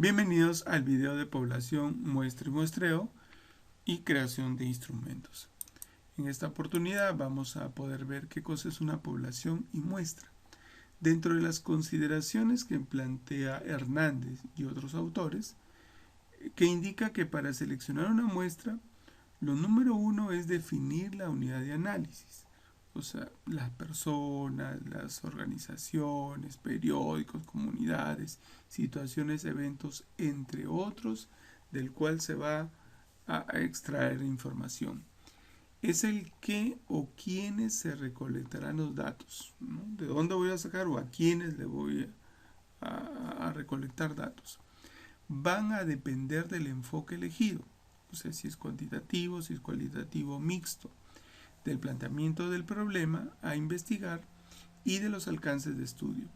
Bienvenidos al video de población, muestra y muestreo y creación de instrumentos. En esta oportunidad vamos a poder ver qué cosa es una población y muestra. Dentro de las consideraciones que plantea Hernández y otros autores, que indica que para seleccionar una muestra, lo número uno es definir la unidad de análisis. O sea, las personas, las organizaciones, periódicos, comunidades, situaciones, eventos, entre otros, del cual se va a extraer información. Es el qué o quiénes se recolectarán los datos, ¿no? ¿De dónde voy a sacar o a quiénes le voy a recolectar datos? Van a depender del enfoque elegido. O sea, si es cuantitativo, si es cualitativo mixto, del planteamiento del problema a investigar y de los alcances de estudio.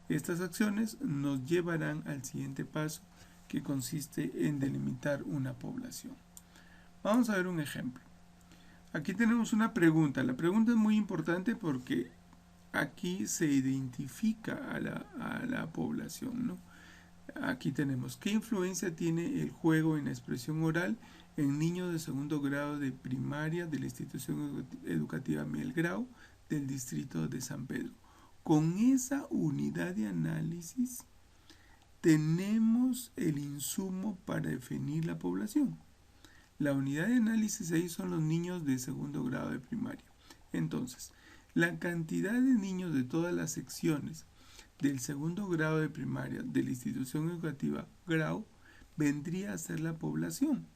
Estas acciones nos llevarán al siguiente paso, que consiste en delimitar una población. Vamos a ver un ejemplo. Aquí tenemos una pregunta. La pregunta es muy importante porque aquí se identifica a la población, ¿no? Aquí tenemos, ¿qué influencia tiene el juego en la expresión oral en niños de segundo grado de primaria de la institución educativa Miguel Grau del distrito de San Pedro? Con esa unidad de análisis tenemos el insumo para definir la población. La unidad de análisis ahí son los niños de segundo grado de primaria. Entonces, la cantidad de niños de todas las secciones del segundo grado de primaria de la institución educativa Grau vendría a ser la población.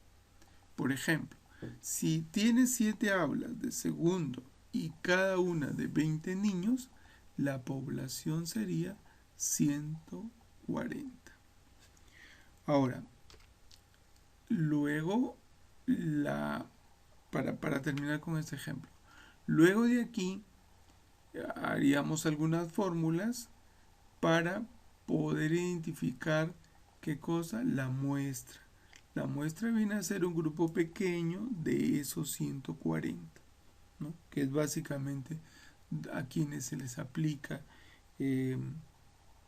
Por ejemplo, si tiene 7 aulas de segundo y cada una de 20 niños, la población sería 140. Ahora, luego, para terminar con este ejemplo, luego de aquí haríamos algunas fórmulas para poder identificar qué cosa, la muestra. La muestra viene a ser un grupo pequeño de esos 140, ¿no? Que es básicamente a quienes se les aplica el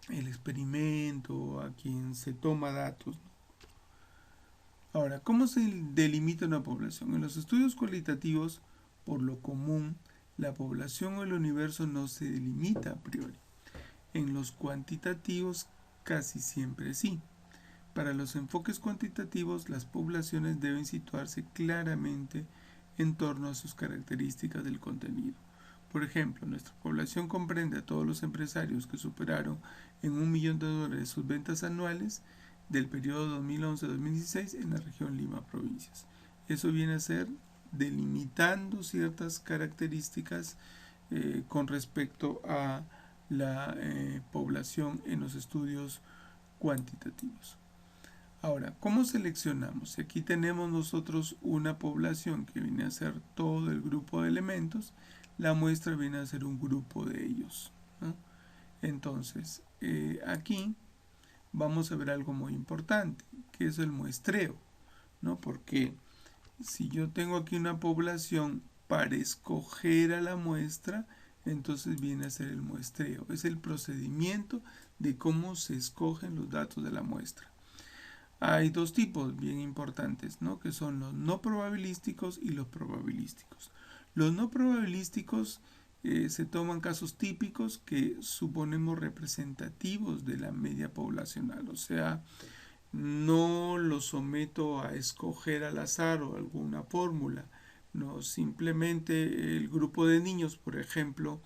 experimento, a quien se toma datos, ¿no? Ahora, ¿cómo se delimita una población? En los estudios cualitativos, por lo común, la población o el universo no se delimita a priori. En los cuantitativos casi siempre sí. Para los enfoques cuantitativos, las poblaciones deben situarse claramente en torno a sus características del contenido. Por ejemplo, nuestra población comprende a todos los empresarios que superaron en $1 millón sus ventas anuales del periodo 2011-2016 en la región Lima Provincias. Eso viene a ser delimitando ciertas características con respecto a la población en los estudios cuantitativos. Ahora, ¿cómo seleccionamos? Aquí tenemos nosotros una población que viene a ser todo el grupo de elementos, la muestra viene a ser un grupo de ellos, ¿no? Entonces, aquí vamos a ver algo muy importante, que es el muestreo, ¿no? Porque si yo tengo aquí una población para escoger a la muestra, entonces viene a ser el muestreo. Es el procedimiento de cómo se escogen los datos de la muestra. Hay dos tipos bien importantes, ¿no? Que son los no probabilísticos y los probabilísticos. Los no probabilísticos se toman casos típicos que suponemos representativos de la media poblacional, o sea, no los someto a escoger al azar o alguna fórmula, no, simplemente el grupo de niños, por ejemplo,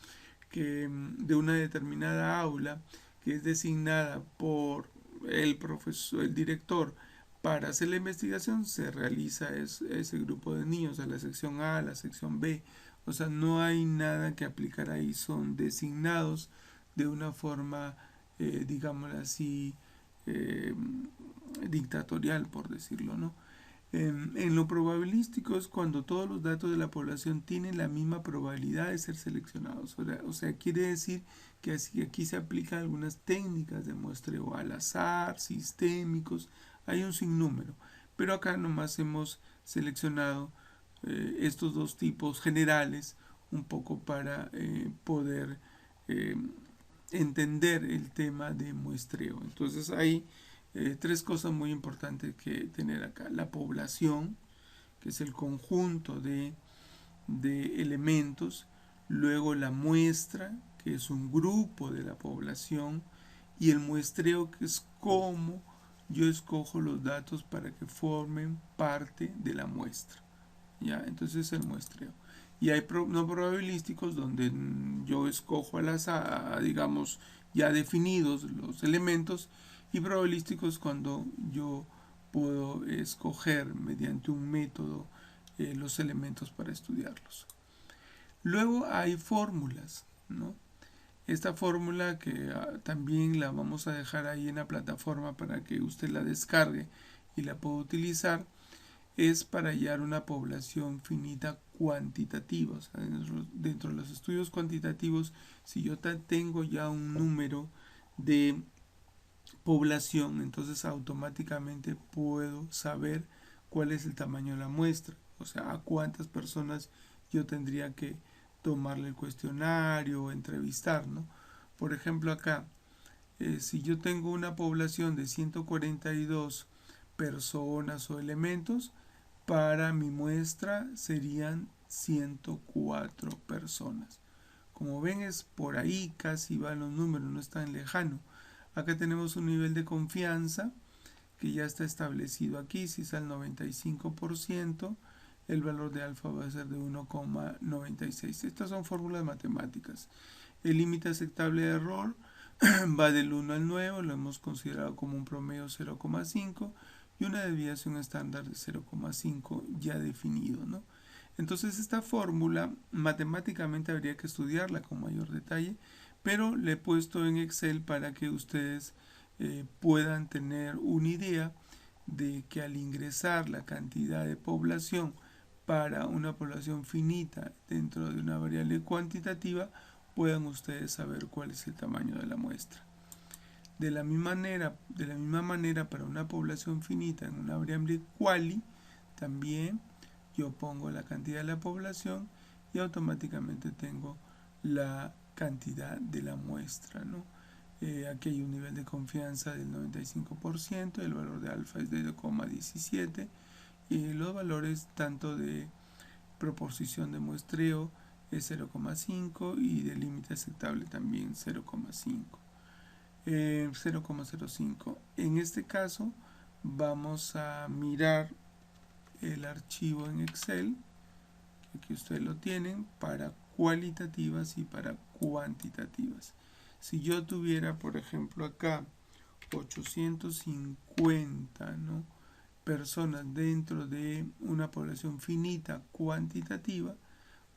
que de una determinada aula que es designada por el profesor, el director, para hacer la investigación, se realiza ese grupo de niños, a la sección A, a la sección B. O sea, no hay nada que aplicar ahí, son designados de una forma, digámoslo así, dictatorial, por decirlo, ¿no? En lo probabilístico es cuando todos los datos de la población tienen la misma probabilidad de ser seleccionados. O sea, quiere decir que aquí se aplican algunas técnicas de muestreo al azar, sistémicos, hay un sinnúmero. Pero acá nomás hemos seleccionado estos dos tipos generales un poco para poder entender el tema de muestreo. Entonces ahí tres cosas muy importantes que tener acá. La población, que es el conjunto de elementos, luego la muestra, que es un grupo de la población, y el muestreo, que es cómo yo escojo los datos para que formen parte de la muestra. ¿Ya? Entonces el muestreo. Y hay no probabilísticos donde yo escojo al azar, digamos, ya definidos los elementos, y probabilísticos cuando yo puedo escoger mediante un método los elementos para estudiarlos. Luego hay fórmulas, ¿no? Esta fórmula que también la vamos a dejar ahí en la plataforma para que usted la descargue y la pueda utilizar, es para hallar una población finita cuantitativa. O sea, dentro de los estudios cuantitativos, si yo tengo ya un número de población, entonces automáticamente puedo saber cuál es el tamaño de la muestra, o sea, a cuántas personas yo tendría que tomarle el cuestionario o entrevistar, ¿no? Por ejemplo, acá, si yo tengo una población de 142 personas o elementos, para mi muestra serían 104 personas. Como ven, es por ahí, casi van los números, no es tan lejano. Acá tenemos un nivel de confianza que ya está establecido aquí. Si es al 95%, el valor de alfa va a ser de 1,96. Estas son fórmulas matemáticas. El límite aceptable de error va del 1 al 9, lo hemos considerado como un promedio 0,5 y una desviación estándar de 0,5 ya definido, ¿no? Entonces esta fórmula matemáticamente habría que estudiarla con mayor detalle, pero le he puesto en Excel para que ustedes puedan tener una idea de que al ingresar la cantidad de población para una población finita dentro de una variable cuantitativa, puedan ustedes saber cuál es el tamaño de la muestra. De la misma manera, para una población finita en una variable quali, también yo pongo la cantidad de la población y automáticamente tengo la cantidad de la muestra, ¿no? Aquí hay un nivel de confianza del 95%, el valor de alfa es de 0,17 y los valores tanto de proporción de muestreo es 0,5 y de límite aceptable también 0,5. 0,05. En este caso vamos a mirar el archivo en Excel, que aquí ustedes lo tienen, para cualitativas y para cuantitativas. Si yo tuviera, por ejemplo, acá 850, ¿no?, personas dentro de una población finita cuantitativa,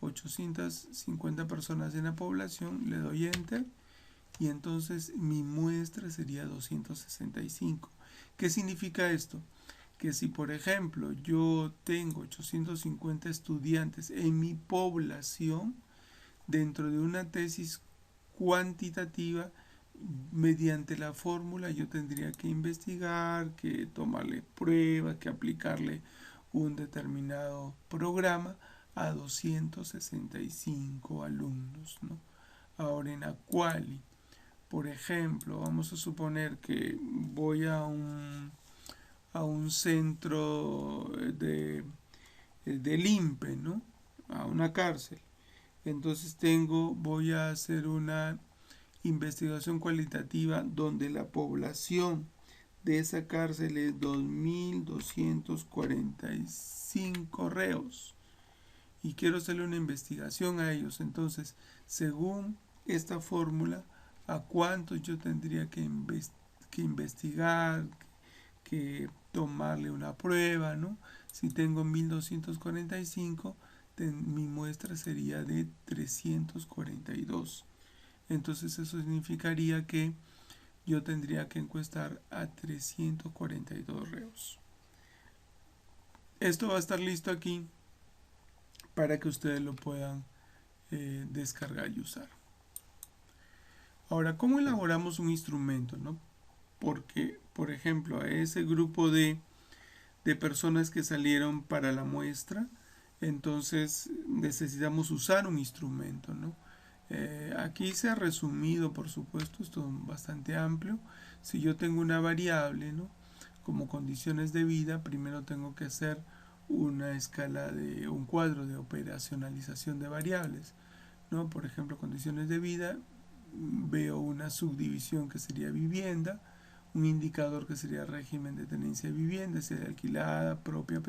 850 personas en la población, le doy Enter y entonces mi muestra sería 265. ¿Qué significa esto? Que si por ejemplo yo tengo 850 estudiantes en mi población, dentro de una tesis cuantitativa, mediante la fórmula yo tendría que investigar, que tomarle pruebas, que aplicarle un determinado programa a 265 alumnos, ¿no? Ahora en la quali, por ejemplo, vamos a suponer que voy a un centro del INPE, ¿no?, a una cárcel. Entonces voy a hacer una investigación cualitativa donde la población de esa cárcel es 2.245 reos y quiero hacerle una investigación a ellos. Entonces, según esta fórmula, a cuántos yo tendría que investigar, que tomarle una prueba, ¿no? Si tengo 1.245, mi muestra sería de 342. Entonces eso significaría que yo tendría que encuestar a 342 reos. Esto va a estar listo aquí para que ustedes lo puedan descargar y usar. Ahora, ¿cómo elaboramos un instrumento, no? Porque, por ejemplo, a ese grupo de personas que salieron para la muestra, entonces necesitamos usar un instrumento, ¿no? Aquí se ha resumido, por supuesto, esto es bastante amplio. Si yo tengo una variable, ¿no?, como condiciones de vida, primero tengo que hacer una escala de un cuadro de operacionalización de variables, ¿no? Por ejemplo, condiciones de vida, veo una subdivisión que sería vivienda, un indicador que sería régimen de tenencia de vivienda, sería alquilada, propia,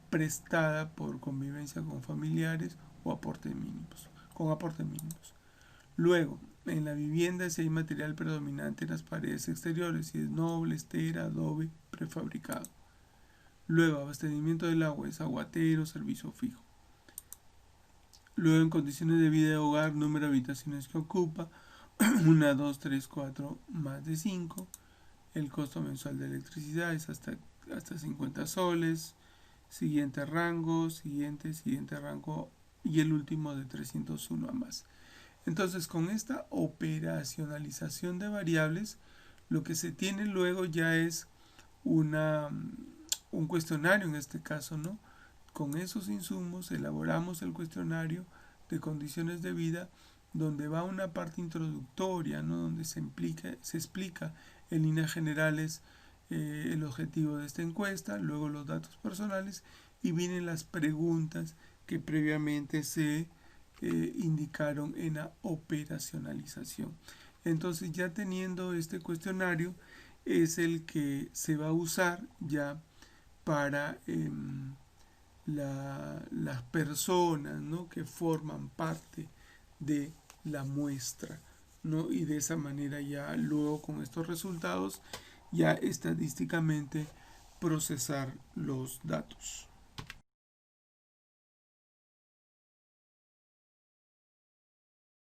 prestada por convivencia con familiares o aportes mínimos, con aportes mínimos. Luego, en la vivienda, si hay material predominante en las paredes exteriores, si es noble, estera, adobe, prefabricado. Luego, abastecimiento del agua es aguatero, servicio fijo. Luego, en condiciones de vida de hogar, número de habitaciones que ocupa, 1, 2, 3, 4, más de 5. El costo mensual de electricidad es hasta 50 soles. Siguiente rango, siguiente rango y el último de 301 a más. Entonces, con esta operacionalización de variables, lo que se tiene luego ya es un cuestionario en este caso, ¿no? Con esos insumos elaboramos el cuestionario de condiciones de vida, donde va una parte introductoria, ¿no?, donde se explica en líneas generales el objetivo de esta encuesta, luego los datos personales y vienen las preguntas que previamente se indicaron en la operacionalización. Entonces, ya teniendo este cuestionario, es el que se va a usar ya para las personas, ¿no?, que forman parte de la muestra, ¿no? Y de esa manera ya luego con estos resultados ya estadísticamente procesar los datos.